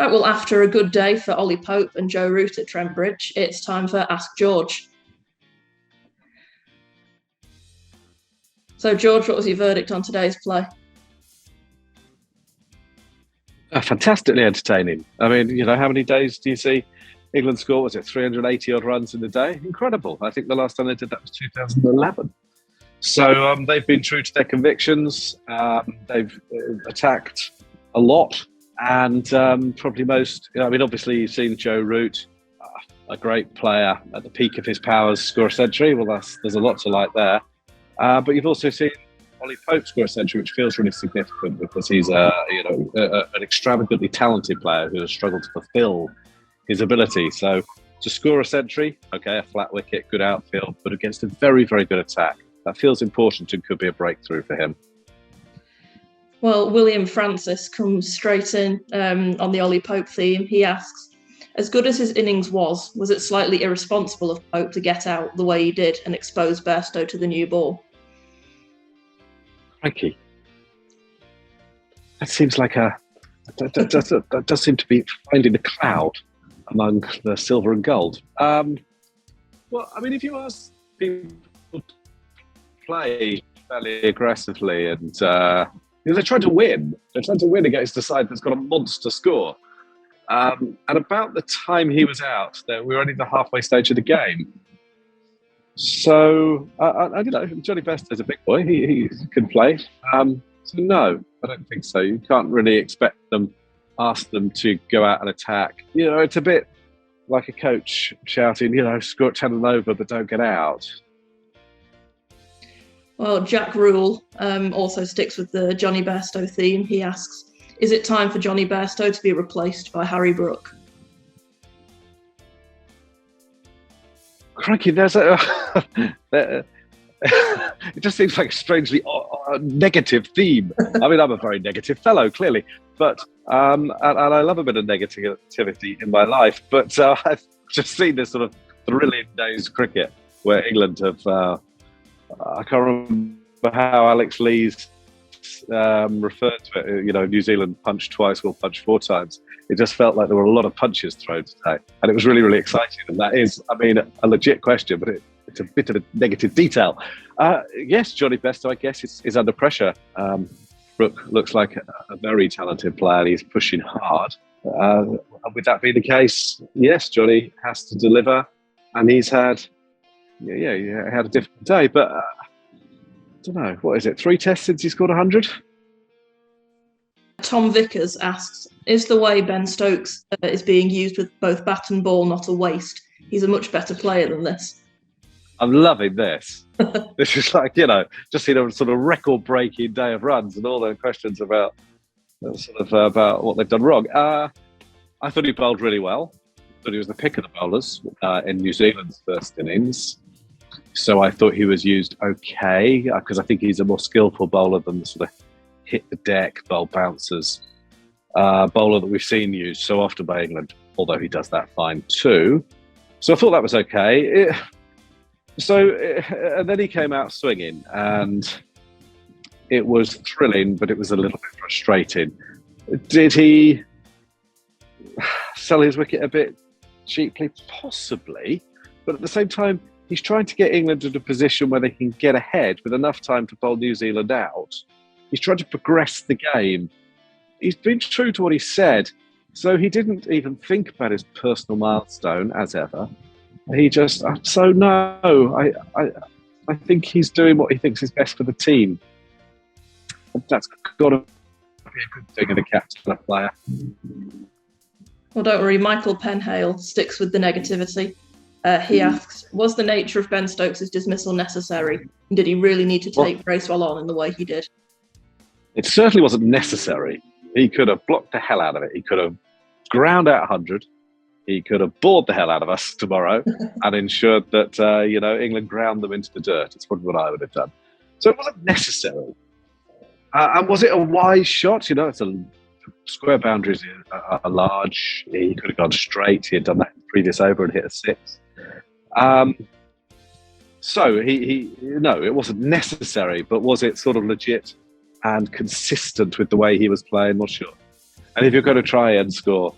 Right, well, after a good day for Ollie Pope and Joe Root at Trent Bridge, it's time for Ask George. So, George, what was your verdict on today's play? Fantastically entertaining. I mean, how many days do you see England score? Was it 380 odd runs in a day? Incredible. I think the last time they did that was 2011. So they've been true to their convictions. They've attacked a lot. And probably most, obviously you've seen Joe Root, a great player at the peak of his powers, score a century. Well, there's a lot to like there. But you've also seen Ollie Pope score a century, which feels really significant because he's an extravagantly talented player who has struggled to fulfil his ability. So to score a century, okay, a flat wicket, good outfield, but against a very, very good attack, that feels important and could be a breakthrough for him. Well, William Francis comes straight in on the Ollie Pope theme. He asks, as good as his innings was it slightly irresponsible of Pope to get out the way he did and expose Bairstow to the new ball? Crikey. That seems like that does seem to be finding a cloud among the silver and gold. If you ask people to play fairly aggressively and they're trying to win. They're trying to win against a side that's got a monster score. At about the time he was out, we were only the halfway stage of the game. So, Johnny Bairstow's a big boy. He can play. So no, I don't think so. You can't really ask them to go out and attack. It's a bit like a coach shouting, score 10 and over, but don't get out. Well, Jack Rule also sticks with the Johnny Bairstow theme. He asks, is it time for Johnny Bairstow to be replaced by Harry Brook? Crikey, there's it just seems like a strangely negative theme. I mean, I'm a very negative fellow, clearly, but and I love a bit of negativity in my life. But I've just seen this sort of thrilling day's cricket where England have. I can't remember how Alex Lees referred to it. New Zealand punched twice, we'll punch 4 times. It just felt like there were a lot of punches thrown today. And it was really, really exciting. And that is, a legit question, but it's a bit of a negative detail. Yes, Johnny Bairstow, I guess, is under pressure. Brook looks like a very talented player. He's pushing hard. With that being the case, yes, Johnny has to deliver. And he's had... he had a difficult day, but I don't know. What is it? 3 tests since he scored 100? Tom Vickers asks, is the way Ben Stokes is being used with both bat and ball not a waste? He's a much better player than this. I'm loving this. This is like, just seen a sort of record-breaking day of runs and all the questions about about what they've done wrong. I thought he bowled really well. I thought he was the pick of the bowlers in New Zealand's first innings. So I thought he was used okay, because I think he's a more skillful bowler than the sort of hit the deck, bowl bouncers bowler that we've seen used so often by England, although he does that fine too. So I thought that was okay. And then he came out swinging, and it was thrilling, but it was a little bit frustrating. Did he sell his wicket a bit cheaply? Possibly. But at the same time, he's trying to get England into a position where they can get ahead with enough time to bowl New Zealand out. He's trying to progress the game. He's been true to what he said. So he didn't even think about his personal milestone, as ever. He just, I think he's doing what he thinks is best for the team. That's got to be a good thing in a captain and a player. Well, don't worry, Michael Penhale sticks with the negativity. He asks, was the nature of Ben Stokes' dismissal necessary? And did he really need to take Bracewell on in the way he did? It certainly wasn't necessary. He could have blocked the hell out of it. He could have ground out 100. He could have bored the hell out of us tomorrow and ensured that, England ground them into the dirt. It's probably what I would have done. So it wasn't necessary. And was it a wise shot? It's a square boundaries are large. He could have gone straight. He had done that in the previous over and hit a 6. So no, it wasn't necessary, but was it sort of legit and consistent with the way he was playing? Not sure. And if you're going to try and score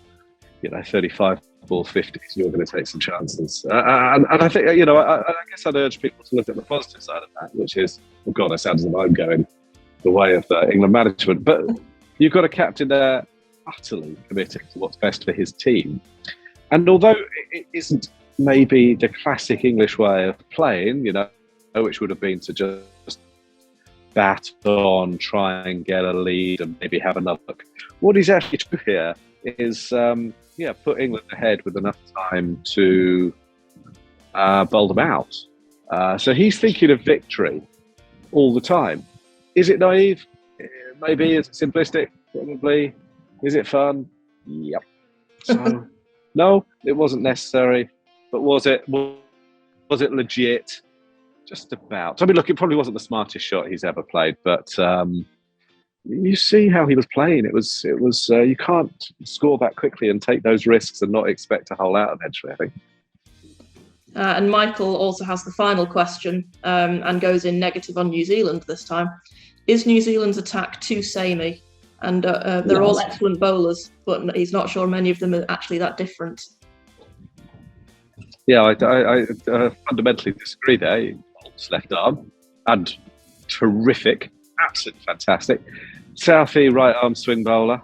35 ball 50s, you're going to take some chances. And I think, I guess I'd urge people to look at the positive side of that, which is, oh God, I sound as if I'm going the way of England management. But you've got a captain there utterly committed to what's best for his team. And although it isn't maybe the classic English way of playing, which would have been to just bat on, try and get a lead and maybe have another look. What he's actually do here is, put England ahead with enough time to bowl them out. So he's thinking of victory all the time. Is it naive? Maybe. Is it simplistic? Probably. Is it fun? Yep. So, no, it wasn't necessary. But was it legit? Just about. I mean, look, it probably wasn't the smartest shot he's ever played, but you see how he was playing. It was. You can't score that quickly and take those risks and not expect to hole out eventually, I think. And Michael also has the final question and goes in negative on New Zealand this time. Is New Zealand's attack too samey? And they're all excellent bowlers, but he's not sure many of them are actually that different. Yeah, I fundamentally disagree there. He holds left arm and terrific, absolutely fantastic. Southey, right arm swing bowler.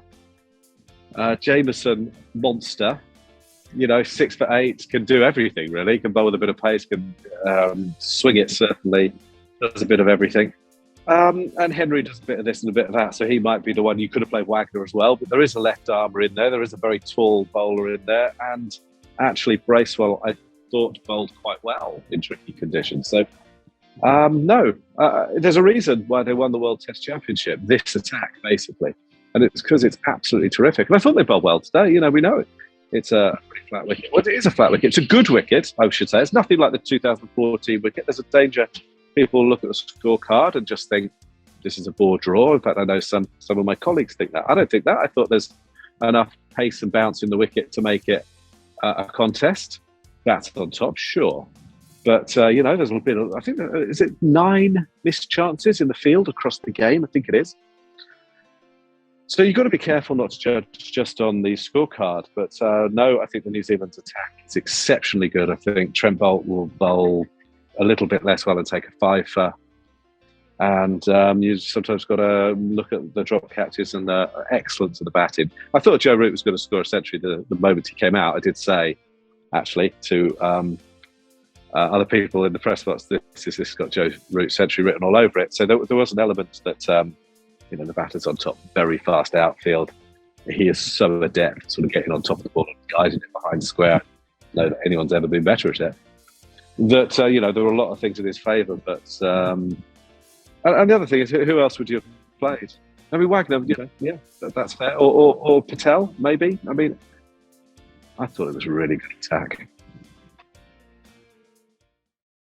Jameson, monster. 6'8", can do everything really. Can bowl with a bit of pace, can swing it certainly, does a bit of everything. And Henry does a bit of this and a bit of that, so he might be the one. You could have played Wagner as well, but there is a left armer in there. There is a very tall bowler in there, and actually Bracewell, I thought, bowled quite well in tricky conditions. So, there's a reason why they won the World Test Championship, this attack, basically. And it's because it's absolutely terrific. And I thought they bowled well today. We know it. It's a pretty flat wicket. Well, it is a flat wicket. It's a good wicket, I should say. It's nothing like the 2014 wicket. There's a danger people look at the scorecard and just think this is a bore draw. In fact, I know some of my colleagues think that. I don't think that. I thought there's enough pace and bounce in the wicket to make it a contest. That's on top, sure. But, there's a bit of, I think, is it 9 missed chances in the field across the game? I think it is. So you've got to be careful not to judge just on the scorecard. But no, I think the New Zealand's attack is exceptionally good. I think Trent Bolt will bowl a little bit less well and take a 5 And you sometimes got to look at the drop catches and the excellence of the batting. I thought Joe Root was going to score a century the moment he came out. I did say, actually, to other people in the press box, this has got Joe Root century written all over it. So there was an element that, the batter's on top, very fast outfield. He is so adept sort of getting on top of the ball and guiding it behind square. No, that anyone's ever been better at it. That, there were a lot of things in his favour, but... and the other thing is, who else would you have played? I mean, Wagner, that's fair. Or Patel, maybe. I mean, I thought it was a really good attack.